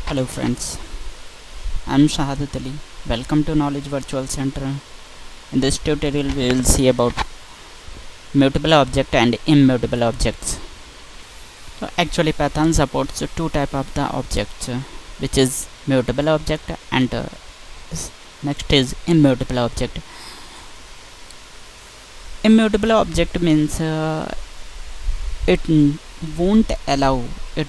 Hello friends, I am Shahadat Ali. Welcome to Knowledge Virtual Center. In this tutorial we will see about mutable object and immutable objects. So actually Python supports two type of the objects, which is mutable object and next is immutable object. Immutable object means it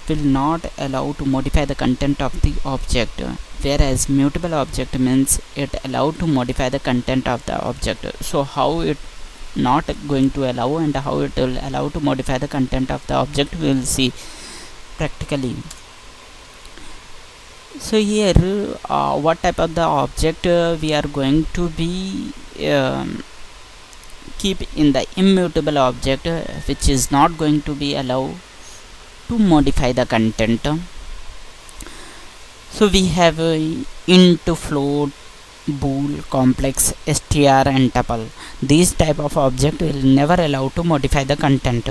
will not allow to modify the content of the object, whereas mutable object means it allow to modify the content of the object. So how it not going to allow and how it will allow to modify the content of the object, we will see practically. So here what type of the object we are going to be keep in the immutable object, which is not going to be allowed to modify the content. So we have int, float, bool, complex, str and tuple. These type of object will never allow to modify the content.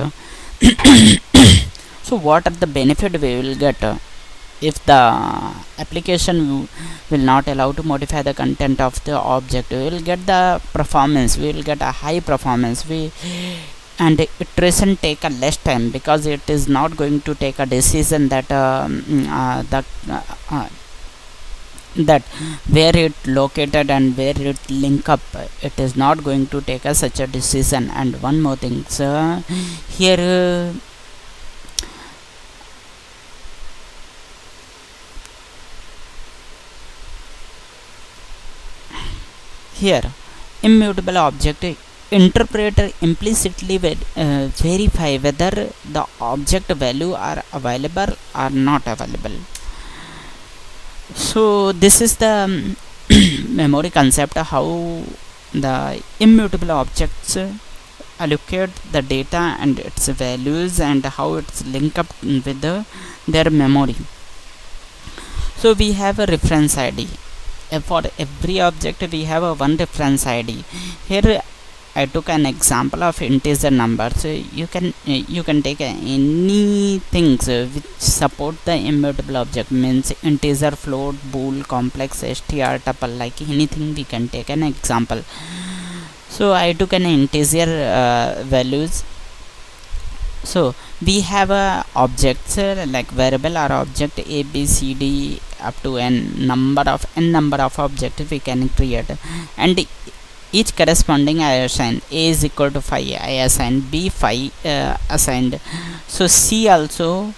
So what are the benefit we will get if the application will not allow to modify the content of the object? We will get the performance, we will get a high performance, and iteration take a less time, because it is not going to take a decision that that where it located and where it link up. It is not going to take a such a decision. And one more thing, so here immutable object interpreter implicitly verify whether the object value are available or not available. So this is the memory concept, how the immutable objects allocate the data and its values and how it's linked up with their memory. So we have a reference ID. For every object we have a one reference ID. Here I took an example of integer numbers. So you can take any things which support the immutable object, means integer, float, bool, complex, str, tuple, like anything we can take an example. So I took an integer values. So we have objects like variable or object a, b, c, d up to n number of objects we can create, and each corresponding I assign. A is equal to 5, I assign. B 5 assigned. So C also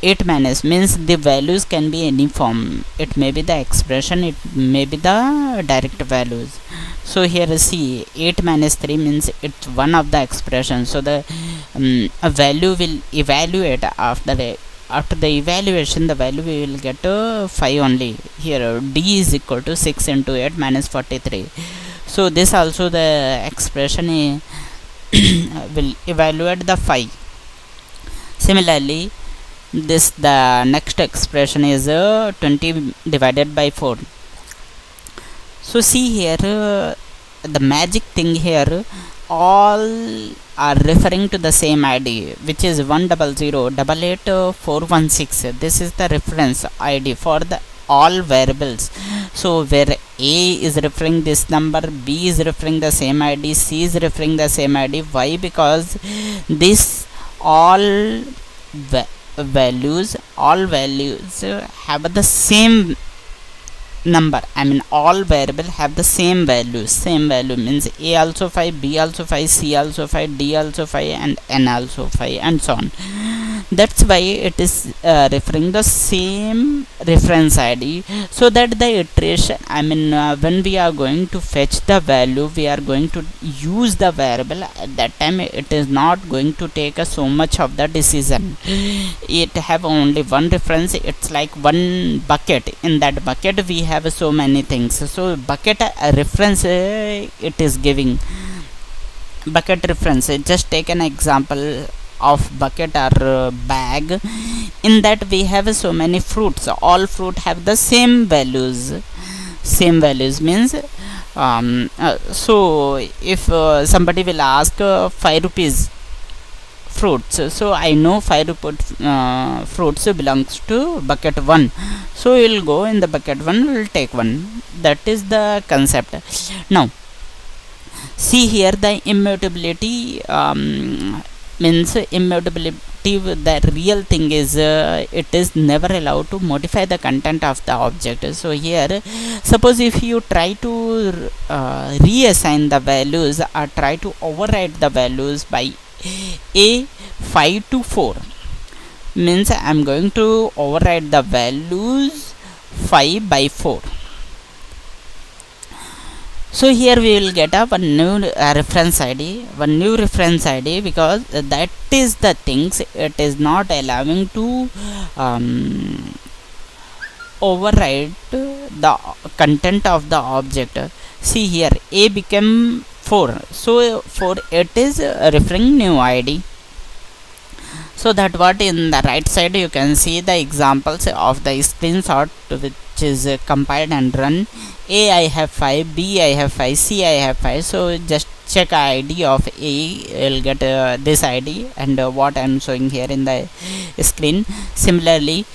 8 minus, means the values can be any form. It may be the expression, it may be the direct values. So here C 8 minus 3 means it's one of the expressions. So the a value will evaluate after the evaluation, the value we will get 5 only. Here D is equal to 6 into 8 minus 43. So this also the expression will evaluate the 5. Similarly, this the next expression is 20 divided by 4. So see here the magic thing here, all are referring to the same ID, which is 100888416. This is the reference ID for the all variables. So where A is referring this number, B is referring the same ID, C is referring the same ID. Why? Because this all values have the same number. I mean all variable have the same value. Same value means A also 5, B also 5, C also 5, D also 5 and N also 5 and so on. That's why it is referring the same reference ID, so that the iteration, I mean when we are going to fetch the value, we are going to use the variable. At that time it is not going to take so much of the decision. It have only one reference. It's like one bucket. In that bucket we have so many things. So bucket reference it is giving. Bucket reference, just take an example of bucket or bag. In that we have so many fruits. All fruit have the same values. Same values means so if somebody will ask 5 rupees fruits, so I know 5 fruits belongs to bucket 1, so we'll go in the bucket 1, we'll take 1. That is the concept. Now see here, the immutability means immutability, the real thing is it is never allowed to modify the content of the object. So here, suppose if you try to reassign the values or try to override the values by a 5 to 4, means I am going to override the values 5 by 4. So here we will get up one new reference ID, because that is the things it is not allowing to override the content of the object. See here, a became 4, so for it is referring new ID. So that what in the right side you can see the examples of the screenshot which is compiled and run. A I have 5, B I have 5, C I have 5. So just check ID of A, will get this ID and what I am showing here in the screen. Similarly,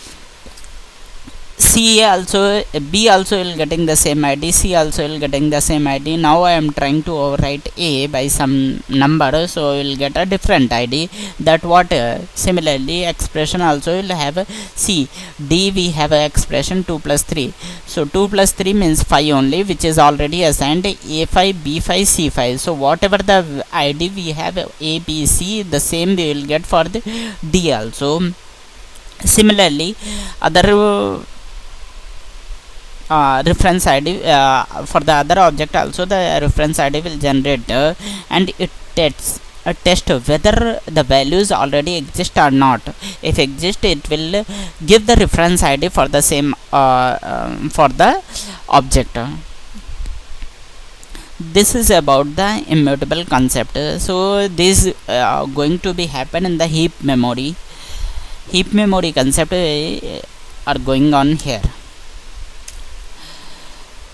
C also, B also will getting the same ID, C also will getting the same ID. Now I am trying to overwrite A by some number, so we will get a different ID. That what similarly expression also will have C. D we have a expression 2 plus 3. So 2 plus 3 means 5 only, which is already assigned A5, B5, C5. So whatever the ID we have A, B, C, the same we will get for the D also. Similarly, other reference ID for the other object also, the reference ID will generate and it tests test whether the values already exist or not. If exist, it will give the reference ID for the same for the object. This is about the immutable concept. So this going to be happen in the heap memory concept are going on here.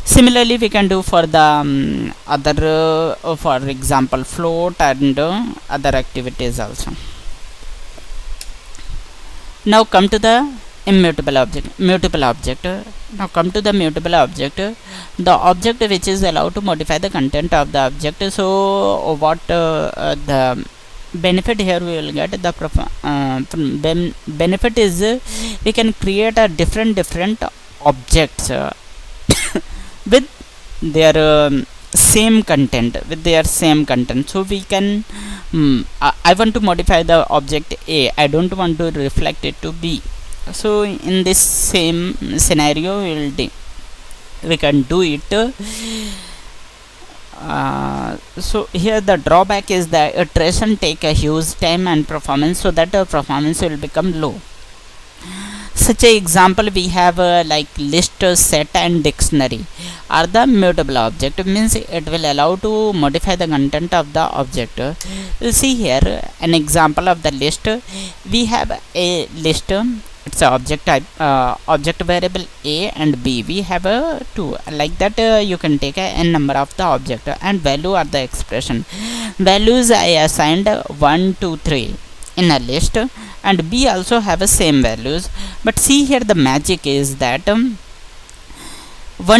Similarly, we can do for the other for example float and other activities also. Now come to the mutable object. Now come to the mutable object, the object which is allowed to modify the content of the object. So what the benefit here we will get, the benefit is we can create a different objects with their same content, so we can I want to modify the object A, I don't want to reflect it to B. So in this same scenario we can do it. So here the drawback is that iteration take a huge time and performance, so that performance will become low. Such a example we have like list, set and dictionary are the mutable object, means it will allow to modify the content of the object. You see here an example of the list. We have a list, it's a object type, object variable A and B. We have two, like that you can take n number of the object, and value are the expression. Values I assigned 1, 2, 3 in a list, and B also have a same values. But see here the magic is that 1,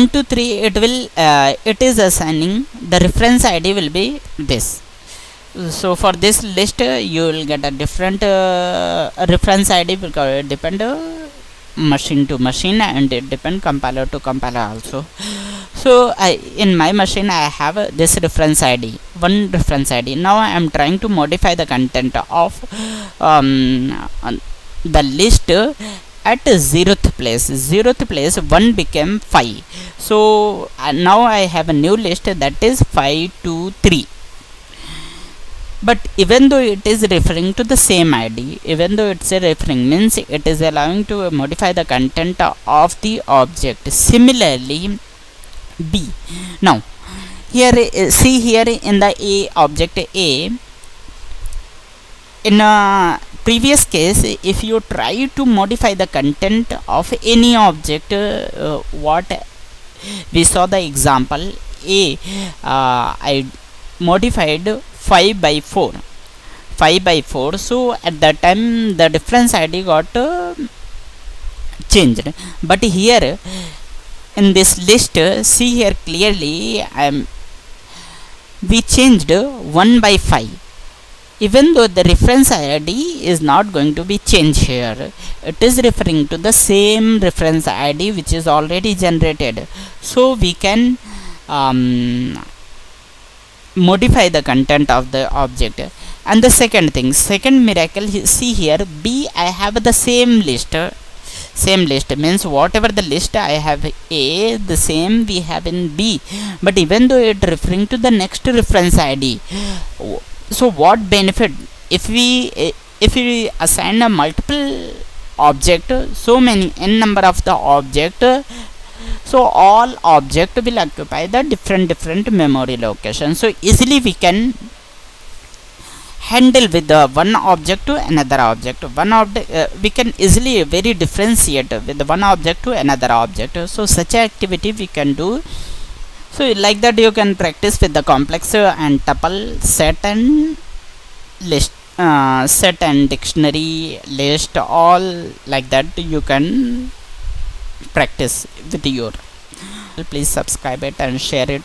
2, 3 it is assigning the reference ID will be this. So for this list you will get a different reference ID, because it depend machine to machine and it depend compiler to compiler also. So in my machine I have this reference ID, one reference ID. Now I am trying to modify the content of the list at 0th place 1 became 5. So now I have a new list that is 5, 2, 3. But even though it is referring to the same ID, even though it's a referring, means it is allowing to modify the content of the object. Similarly, B. Now, here see here in the A object A. In a previous case, if you try to modify the content of any object, what we saw the example A, I modified 5 by 4. 5 by 4, so at that time the difference id got changed. But here in this list, see here clearly, we changed 1 by 5, even though the reference id is not going to be changed here. It is referring to the same reference id which is already generated, so we can modify the content of the object. And the second thing, second miracle, see here, b, I have the same list means whatever the list I have a, the same we have in b, but even though it referring to the next reference id. So what benefit if we assign a multiple object, so many n number of the object, so all object will occupy the different memory location. So easily we can handle with the one object to another object. We can easily very differentiate with one object to another object. So such activity we can do. So like that you can practice with the complex and tuple, set and list, set and dictionary, list, all like that you can practice with your. Please subscribe it and share it.